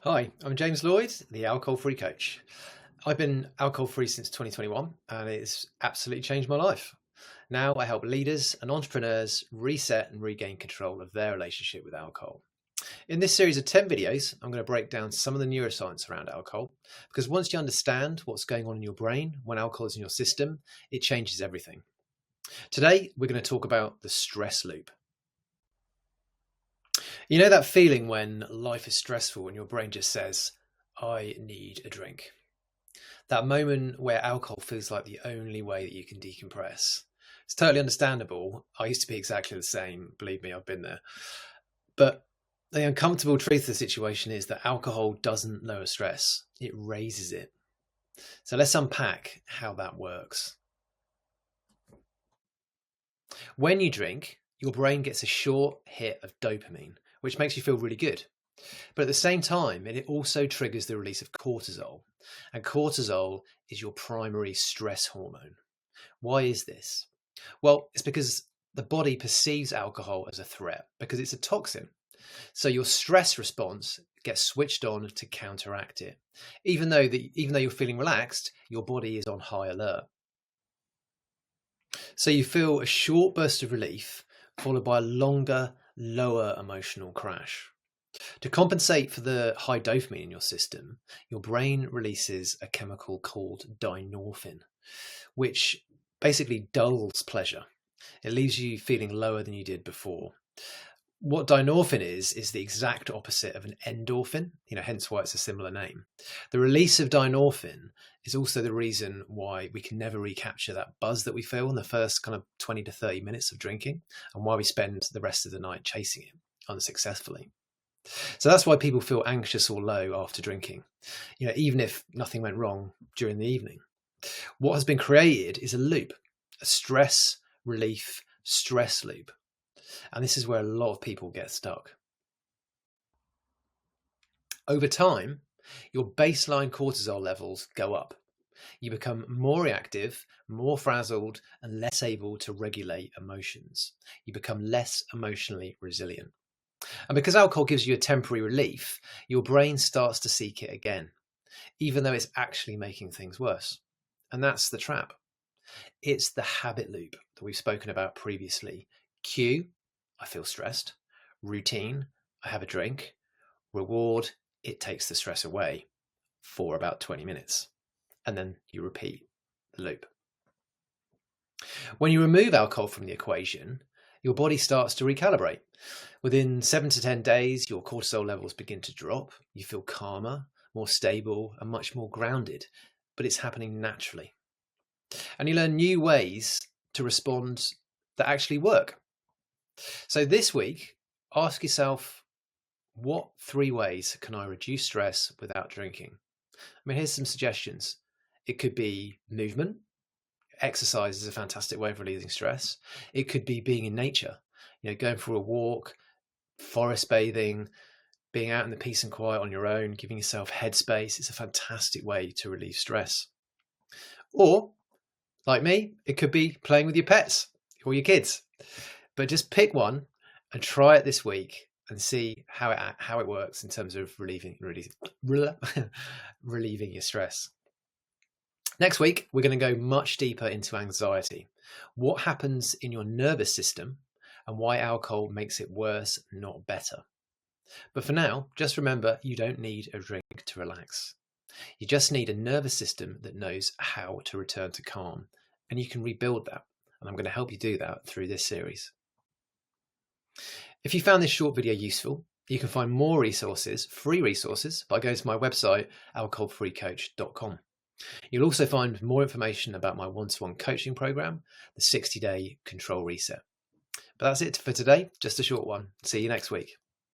Hi, I'm James Lloyd, the Alcohol-Free Coach. I've been alcohol-free since 2021 and it's absolutely changed my life. Now I help leaders and entrepreneurs reset and regain control of their relationship with alcohol. In this series of 10 videos, I'm going to break down some of the neuroscience around alcohol because once you understand what's going on in your brain when alcohol is in your system, it changes everything. Today, we're going to talk about the stress loop. You know that feeling when life is stressful and your brain just says, I need a drink. That moment where alcohol feels like the only way that you can decompress. It's totally understandable. I used to be exactly the same. Believe me, I've been there. But the uncomfortable truth of the situation is that alcohol doesn't lower stress. It raises it. So let's unpack how that works. When you drink, your brain gets a short hit of dopamine, which makes you feel really good. But at the same time, it also triggers the release of cortisol. And cortisol is your primary stress hormone. Why is this? Well, it's because the body perceives alcohol as a threat because it's a toxin. So your stress response gets switched on to counteract it. Even though you're feeling relaxed, your body is on high alert. So you feel a short burst of relief followed by a longer, lower emotional crash. To compensate for the high dopamine in your system, your brain releases a chemical called dynorphin, which basically dulls pleasure. It leaves you feeling lower than you did before. What dynorphin is the exact opposite of an endorphin, hence why it's a similar name. The release of dynorphin is also the reason why we can never recapture that buzz that we feel in the first kind of 20 to 30 minutes of drinking and why we spend the rest of the night chasing it unsuccessfully. So that's why people feel anxious or low after drinking, even if nothing went wrong during the evening. What has been created is a loop, a stress relief stress loop. And this is where a lot of people get stuck. Over time, your baseline cortisol levels go up. You become more reactive, more frazzled, and less able to regulate emotions. You become less emotionally resilient. And because alcohol gives you a temporary relief, your brain starts to seek it again, even though it's actually making things worse. And that's the trap. It's the habit loop that we've spoken about previously. Cue, I feel stressed. Routine, I have a drink. Reward, it takes the stress away for about 20 minutes. And then you repeat the loop. When you remove alcohol from the equation, your body starts to recalibrate. Within 7 to 10 days, your cortisol levels begin to drop. You feel calmer, more stable, and much more grounded, but it's happening naturally. And you learn new ways to respond that actually work. So this week, ask yourself, what 3 ways can I reduce stress without drinking? Here's some suggestions. It could be movement. Exercise is a fantastic way of releasing stress. It could be being in nature, going for a walk, forest bathing, being out in the peace and quiet on your own, giving yourself headspace. It's a fantastic way to relieve stress. Or, like me, it could be playing with your pets or your kids. But just pick one and try it this week and see how it works in terms of relieving your stress. Next week, we're going to go much deeper into anxiety. What happens in your nervous system and why alcohol makes it worse, not better. But for now, just remember, you don't need a drink to relax. You just need a nervous system that knows how to return to calm, and you can rebuild that. And I'm going to help you do that through this series. If you found this short video useful, you can find more resources, free resources, by going to my website, AlcoholFreeCoach.com. You'll also find more information about my one-to-one coaching program, the 60-day control reset. But that's it for today, just a short one. See you next week.